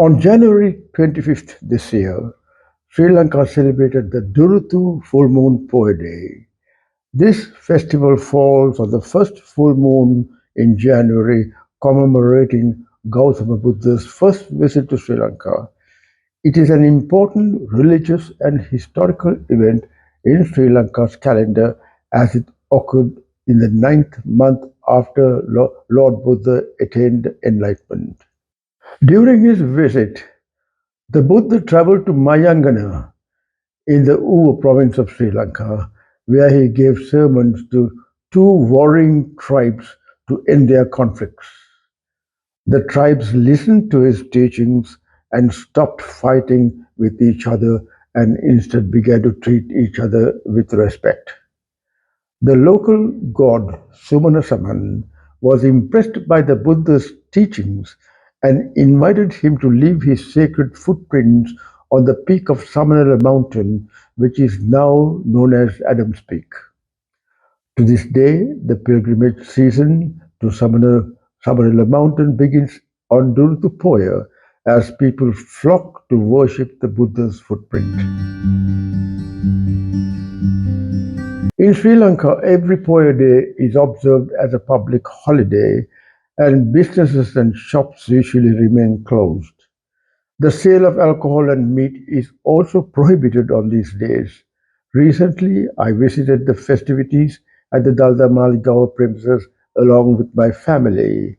On January 25th this year, Sri Lanka celebrated the Duruthu full moon Poya Day. This festival falls on the first full moon in January, commemorating Gautama Buddha's first visit to Sri Lanka. It is an important religious and historical event in Sri Lanka's calendar as it occurred in the ninth month after Lord Buddha attained enlightenment. During his visit, the Buddha traveled to Mayangana in the Uva province of Sri Lanka, where he gave sermons to two warring tribes to end their conflicts. The tribes listened to his teachings and stopped fighting with each other and instead began to treat each other with respect. The local god Sumanasaman was impressed by the Buddha's teachings and invited him to leave his sacred footprints on the peak of Samanala mountain, which is now known as Adam's Peak. To this day, the pilgrimage season to Samanala mountain begins on Duruthu Poya as people flock to worship the Buddha's footprint. In Sri Lanka, every Poya Day is observed as a public holiday and businesses and shops usually remain closed. The sale of alcohol and meat is also prohibited on these days. Recently, I visited the festivities at the Dalda Maligaon premises along with my family.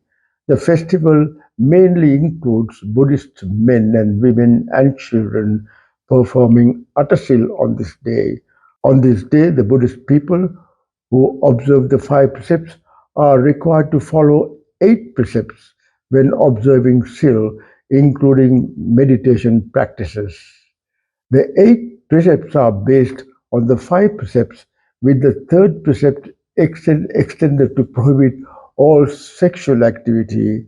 The festival mainly includes Buddhist men and women and children performing Atasil on this day. On this day, the Buddhist people who observe the five precepts are required to follow eight precepts when observing Sil, including meditation practices. The eight precepts are based on the five precepts, with the third precept extended to prohibit all sexual activity.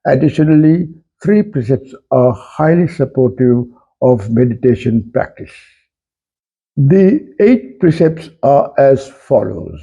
Additionally, three precepts are highly supportive of meditation practice. The eight precepts are as follows.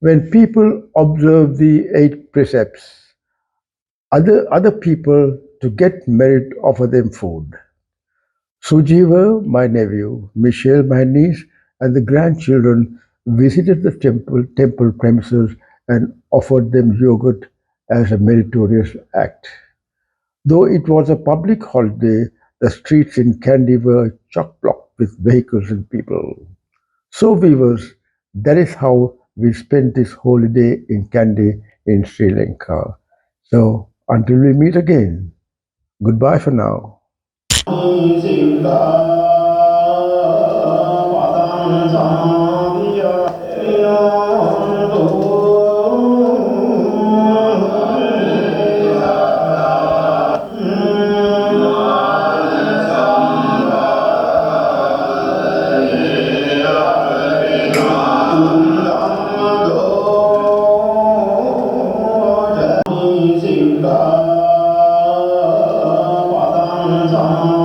When people observe the eight precepts, other people to get merit offer them food. Sujiva, my nephew, Michelle, my niece, and the grandchildren visited the temple premises and offered them yogurt as a meritorious act. Though it was a public holiday, the streets in Kandy were chock-blocked with vehicles and people. So viewers, that is how we spent this holiday in Kandy in Sri Lanka. So until we meet again, goodbye for now. Lanka